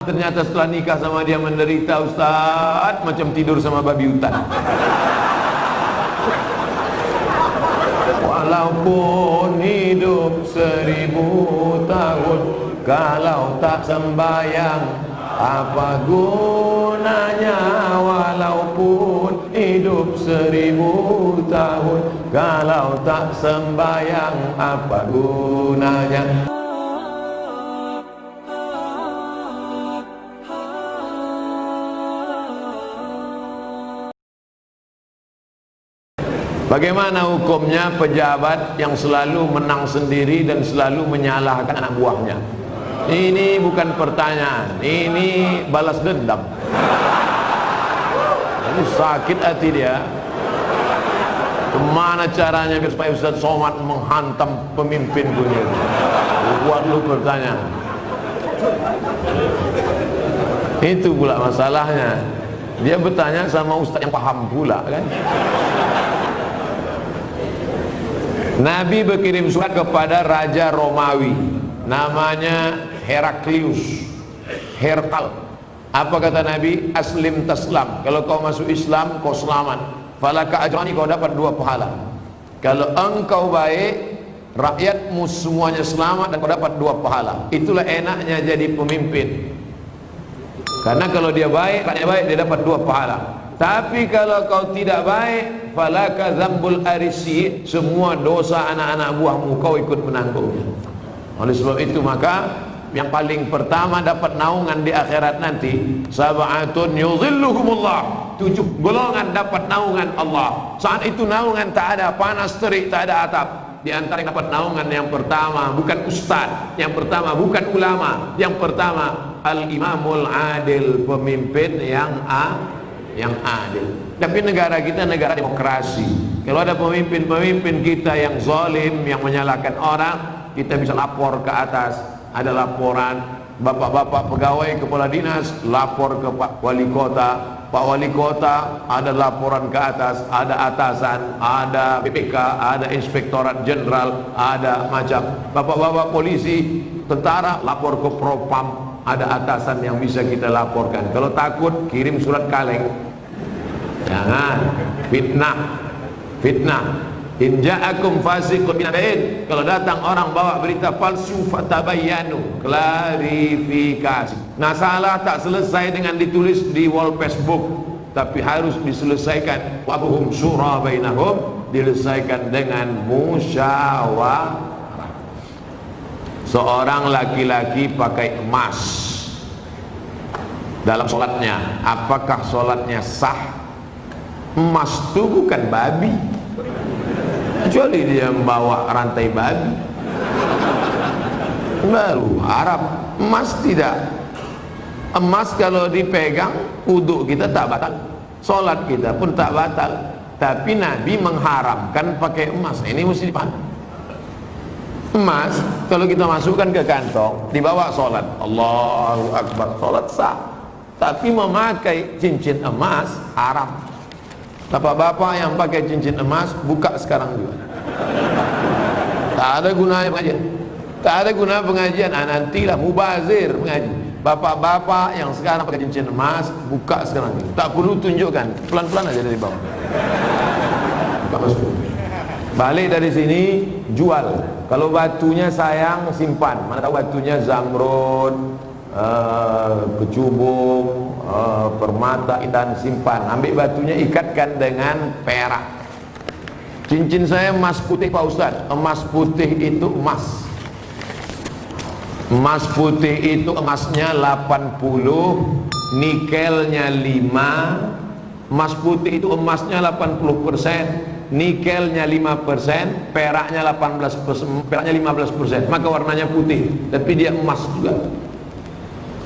Ternyata setelah nikah sama dia menderita, Ustaz, macam tidur sama babi hutan. Walaupun hidup 1000 tahun, kalau tak sembayang apa gunanya? Walaupun hidup 1000 tahun, kalau tak sembayang apa gunanya? Bagaimana hukumnya pejabat yang selalu menang sendiri dan selalu menyalahkan anak buahnya? Ini bukan pertanyaan, ini balas dendam. Ini sakit hati dia. Kemana caranya supaya Ustaz Somad menghantam pemimpin dunia? Buat lu bertanya. Itu pula masalahnya. Dia bertanya sama Ustaz yang paham pula kan? Nabi berkirim surat kepada Raja Romawi, namanya Heraklius, Herkal. Apa kata Nabi? Aslim taslam. Kalau kau masuk Islam, kau selamat. Falaka ajrani, kau dapat 2 pahala. Kalau engkau baik, rakyatmu semuanya selamat dan kau dapat 2 pahala. Itulah enaknya jadi pemimpin. Karena kalau dia baik, rakyatnya baik, dia dapat 2 pahala. Tapi kalau kau tidak baik, falaka dzambul arisi, semua dosa anak-anak buahmu kau ikut menanggungnya. Oleh sebab itu maka yang paling pertama dapat naungan di akhirat nanti, sab'atun yudhilluhumullah, 7 golongan dapat naungan Allah. Saat itu naungan tak ada panas terik, tak ada atap. Di antara yang dapat naungan, yang pertama bukan ustaz, yang pertama bukan ulama, yang pertama al-imamul adil, pemimpin yang adil. Tapi negara kita negara demokrasi. Kalau ada pemimpin-pemimpin kita yang zalim, yang menyalahkan orang, kita bisa lapor ke atas. Ada laporan bapak-bapak pegawai kepala dinas, lapor ke Pak Wali Kota. Pak Wali Kota ada laporan ke atas, ada atasan, ada BPK, ada Inspektorat Jenderal, ada macam. Bapak-bapak polisi, tentara, lapor ke Propam, ada atasan yang bisa kita laporkan. Kalau takut, kirim surat kaleng. Jangan fitnah. In ja'akum fasiqun binaba'in, kalau datang orang bawa berita palsu, fatabayyanu, klarifikasi. Nah, salah tak selesai dengan ditulis di wall Facebook, tapi harus diselesaikan wahum syura bainahum, diselesaikan dengan musyawarah. Seorang laki-laki pakai emas dalam sholatnya, apakah sholatnya sah? Emas itu bukan babi, kecuali dia membawa rantai babi, baru Arab. Emas tidak. Emas kalau dipegang, wudu kita tak batal, sholat kita pun tak batal. Tapi Nabi mengharamkan pakai emas. Ini mesti dipahami. Emas kalau kita masukkan ke kantong, dibawa sholat, Allahu Akbar, sholat sah. Tapi memakai cincin emas haram. Bapak-bapak yang pakai cincin emas, buka sekarang juga. Tak ada gunanya pengajian. Tak ada guna pengajian. Nantilah mubazir mengaji. Bapak-bapak yang sekarang pakai cincin emas, buka sekarang juga. Tak perlu tunjukkan, pelan-pelan aja dari bawah. Buka masuk. Balik dari sini, jual. Kalau batunya sayang, simpan. Mana tahu batunya zamrud, kecubung, permata, intan, simpan. Ambil batunya, ikatkan dengan perak. Cincin saya emas putih Pak Ustaz. Emas putih itu emas. Emas putih itu emasnya 80, nikelnya 5. Emas putih itu emasnya 80%, nikelnya 5%, peraknya 18%, peraknya 15%. Maka warnanya putih, tapi dia emas juga.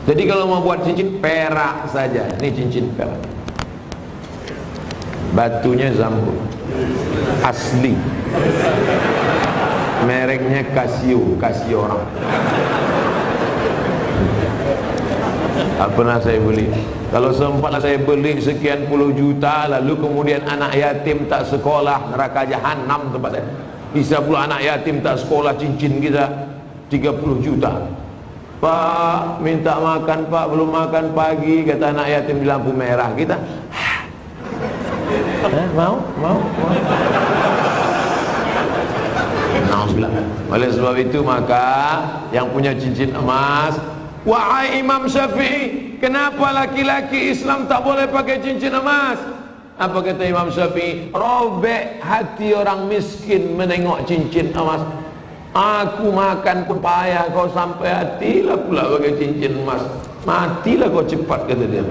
Jadi kalau mau buat cincin, perak saja. Ini cincin perak. Batunya zamrud, asli. Mereknya Casio, Casio orang. Tak pernah saya beli. Kalau sempatlah saya beli sekian puluh juta, lalu kemudian anak yatim tak sekolah, neraka jahanam tempat saya. Bisa pula anak yatim tak sekolah, cincin kita 30 juta. Pak, minta makan Pak, belum makan pagi, kata anak yatim di lampu merah. Kita mau. Oleh sebab itu maka yang punya cincin emas, wahai Imam Syafi'i, kenapa laki-laki Islam tak boleh pakai cincin emas? Apa kata Imam Syafi'i? Robek hati orang miskin menengok cincin emas. Aku makan pun payah, kau sampai hatilah pula pakai cincin emas. Matilah kau cepat, kata dia.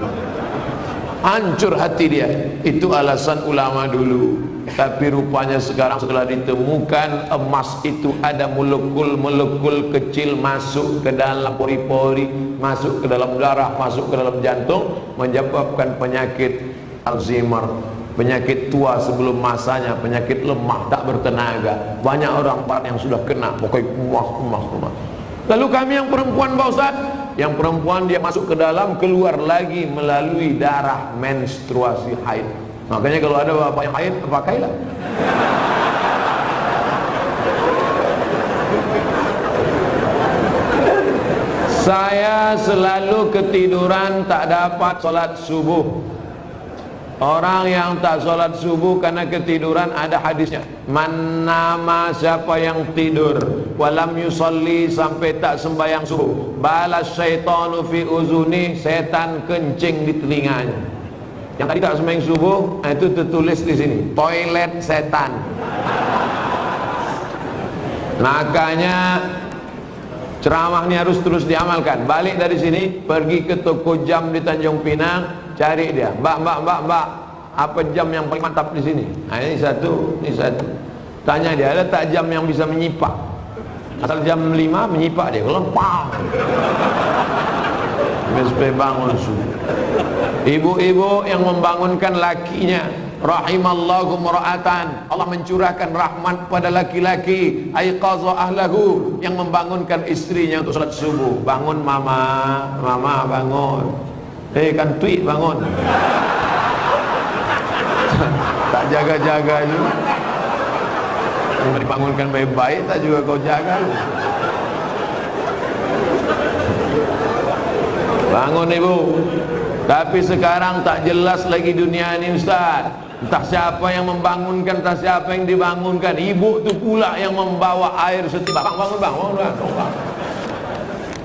Hancur hati dia. Itu alasan ulama dulu. Tapi rupanya sekarang setelah ditemukan emas itu ada molekul-molekul kecil masuk ke dalam pori-pori, masuk ke dalam darah, masuk ke dalam jantung, menyebabkan penyakit Alzheimer, penyakit tua sebelum masanya, penyakit lemah tak bertenaga. Banyak orang yang sudah kena pakai emas. Lalu kami yang perempuan, Pak Ustaz, yang perempuan dia masuk ke dalam, keluar lagi melalui darah menstruasi haid. Makanya kalau ada bapak yang haid, pakailah. Saya selalu ketiduran, tak dapat sholat subuh. Orang yang tak sholat subuh karena ketiduran, ada hadisnya. Man nama, siapa yang tidur, walam yusalli, sampai tak sembahyang subuh, balas syaitanu fi uzuni, setan kencing di telinganya. Yang tadi tak sembahyang subuh, itu tertulis di sini, toilet setan. Makanya ceramah ini harus terus diamalkan. Balik dari sini, pergi ke toko jam di Tanjung Pinang, cari dia, mbak, apa jam yang paling mantap di sini? Nah, ini satu. Tanya dia, ada tak jam yang bisa menyipak? Asal jam 5 menyipak dia, kalau pam, sampai bangun subuh. Ibu-ibu yang membangunkan lakinya, rahimallahu mura'atan, Allah mencurahkan rahmat pada laki-laki, aiqaza ahlahu, yang membangunkan istrinya untuk salat subuh. Bangun mama bangun. Kan tweet bangun. Tak jaga-jaga juga. Dibangunkan baik-baik, tak juga kau jaga. Bangun ibu. Tapi sekarang tak jelas lagi dunia ini, Ustaz. Entah siapa yang membangunkan, entah siapa yang dibangunkan. Ibu tu pula yang membawa air setiap bangun.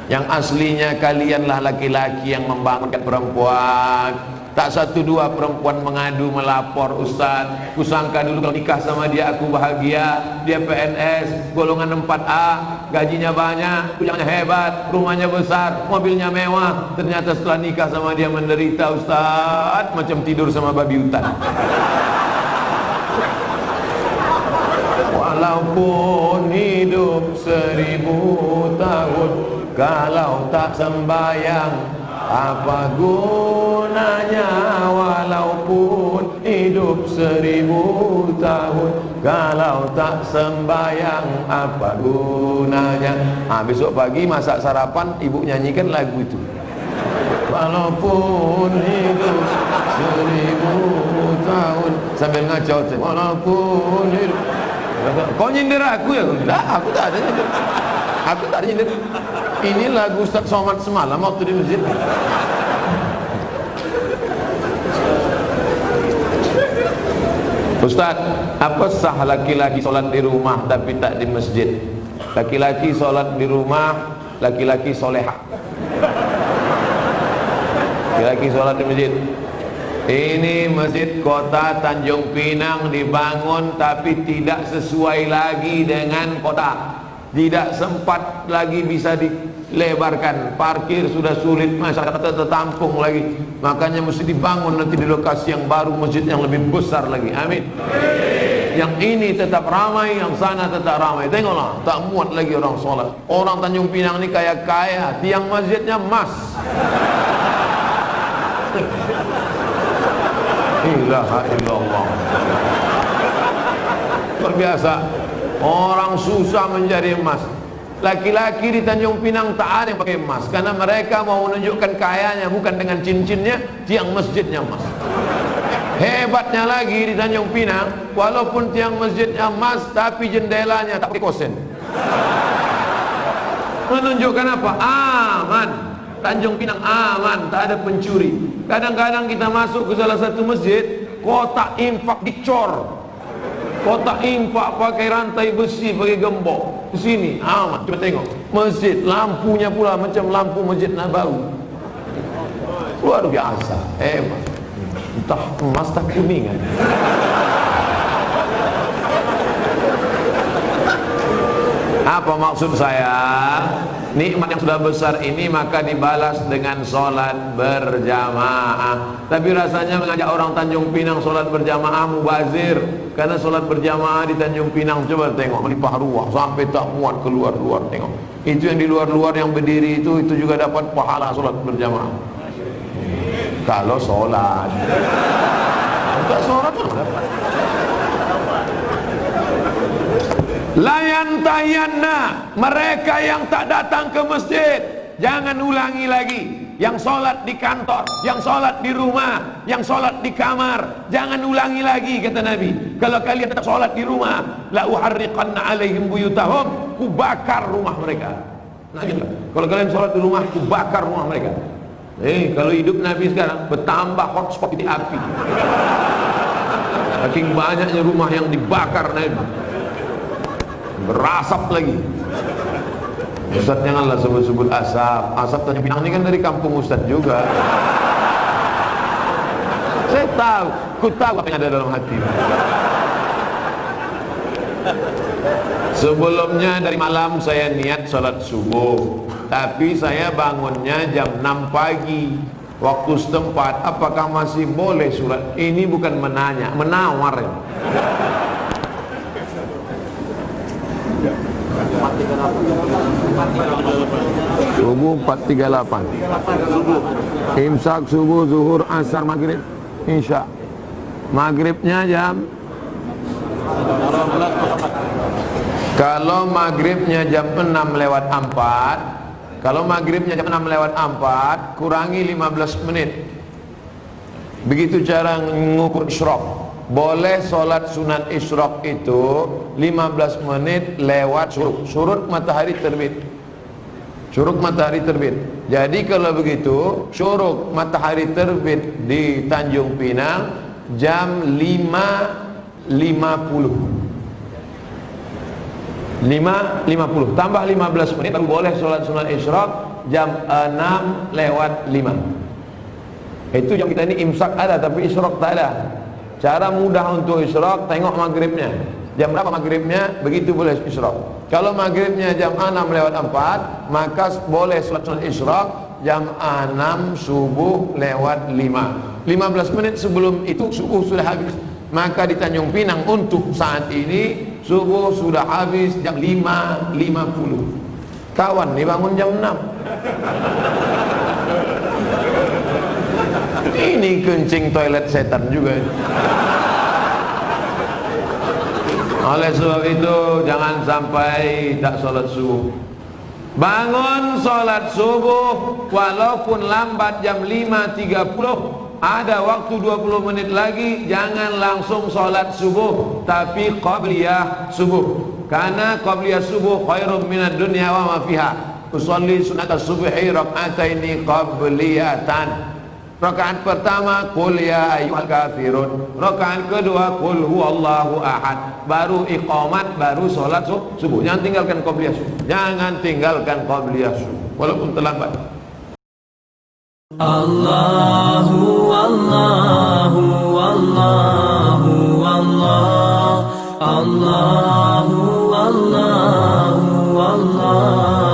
Yang aslinya kalianlah laki-laki yang membangunkan perempuan. Tak satu dua perempuan mengadu, melapor, Ustaz, kusangka dulu kalau nikah sama dia aku bahagia, dia PNS, golongan 4A, gajinya banyak, punyanya hebat, rumahnya besar, mobilnya mewah. Ternyata setelah nikah sama dia menderita, Ustaz, macam tidur sama babi hutan. Walaupun hidup 1000 tahun, kalau tak sembayang, apa gunanya? Walaupun hidup 1000 tahun, kalau tak sembayang, apa gunanya? Besok pagi masak sarapan, ibu nyanyikan lagu itu. Walaupun hidup 1000 tahun, sambil ngacau, walaupun hidup. Kau nyindir aku ya? Enggak, aku tak ada nyindir. Aku tak ada nyindir. Ini lagu Ustaz Somad semalam waktu di masjid. Ustaz, apa sah laki-laki sholat di rumah tapi tak di masjid? Laki-laki sholat di rumah, laki-laki soleha. Laki-laki sholat di masjid. Ini masjid kota Tanjung Pinang dibangun tapi tidak sesuai lagi dengan kota. Tidak sempat lagi bisa dilebarkan. Parkir sudah sulit, masyarakat tertampung lagi. Makanya mesti dibangun nanti di lokasi yang baru, masjid yang lebih besar lagi. Amin. Yang ini tetap ramai, yang sana tetap ramai. Tengoklah, tak muat lagi orang sholat. Orang Tanjung Pinang ini kaya-kaya, tiang masjidnya emas. Ilaha illallah. Luar biasa. Orang susah menjadi emas. Laki-laki di Tanjung Pinang tak ada yang pakai emas, karena mereka mau menunjukkan kayanya bukan dengan cincinnya, tiang masjidnya emas. Hebatnya lagi di Tanjung Pinang, walaupun tiang masjidnya emas, tapi jendelanya tak pakai kosen. Menunjukkan apa? Aman. Tanjung Pinang aman, tak ada pencuri. Kadang-kadang kita masuk ke salah satu masjid, kotak infak dicor. Kotak infak pakai rantai besi, pakai gembok. Di sini aman. Coba tengok masjid, lampunya pula macam lampu Masjid Nabawi. Luar biasa, hebat. Entah emas tak kuningan. Apa maksud saya? Nikmat yang sudah besar ini maka dibalas dengan sholat berjamaah. Tapi rasanya mengajak orang Tanjung Pinang sholat berjamaah mubazir. Karena sholat berjamaah di Tanjung Pinang, coba tengok, melimpah ruah sampai tak muat keluar-luar. Tengok, itu yang di luar-luar yang berdiri itu juga dapat pahala sholat berjamaah. Kalau sholat, tak sholat pun dapat. Layan tayanna, mereka yang tak datang ke masjid, jangan ulangi lagi. Yang sholat di kantor, yang sholat di rumah, yang sholat di kamar, jangan ulangi lagi, kata Nabi. Kalau kalian tetap sholat di rumah, la uharriqanna alaihim buyutahum, ku bakar rumah mereka. Nabi, kalau kalian sholat di rumah, ku bakar rumah mereka. Kalau hidup Nabi sekarang bertambah hotspot di api. Saking banyaknya rumah yang dibakar Nabi, berasap lagi. Ustaz janganlah sebut-sebut asap. Asap Tanjung Pinang ini kan dari kampung Ustaz juga. Saya tahu, ku tahu apa yang ada dalam hati. Sebelumnya dari malam saya niat sholat subuh, tapi saya bangunnya jam 6 pagi waktu setempat. Apakah masih boleh sholat? Ini bukan menanya, menawar ya. Subuh 4.38. Imsak subuh, zuhur, asar, maghrib, isya. Maghribnya jam, kalau maghribnya jam 6:04, kalau maghribnya jam 6:04 kurangi 15 menit. Begitu cara mengukur isyraq. Boleh sholat sunat isyraq itu 15 menit lewat syuruk. Syuruk matahari terbit. Syuruk matahari terbit. Jadi kalau begitu, syuruk matahari terbit di Tanjung Pinang jam 5.50 tambah 15 menit baru boleh sholat sunat isyraq jam 6:05. Itu jam kita ini imsak ada tapi isyraq tak ada. Cara mudah untuk isyraq, tengok maghribnya. Jam berapa maghribnya, begitu boleh isyraq. Kalau maghribnya jam 6:04, maka boleh sholat sunat isyraq jam 6 subuh lewat 5. 15 menit sebelum itu subuh sudah habis. Maka di Tanjung Pinang untuk saat ini subuh sudah habis jam 5.50. Kawan nih bangun jam 6. Ini kencing toilet setan juga. Oleh sebab itu jangan sampai tak sholat subuh. Bangun sholat subuh walaupun lambat jam 5.30, ada waktu 20 menit lagi, jangan langsung sholat subuh tapi qabliyah subuh. Karena qabliyah subuh khairum minad dunya wa ma fiha. Usolli sunat as-subhi rak'ataini qabliyatan. Rakaat pertama qul ya ayyuhal kafirun, rakaat kedua qul huwallahu ahad, baru iqamat, baru sholat subuh. Jangan tinggalkan qabliyah subuh, jangan tinggalkan qabliyah subuh walaupun terlambat. Allahu Allahu Allahu Allah, Allahu Allahu Allah.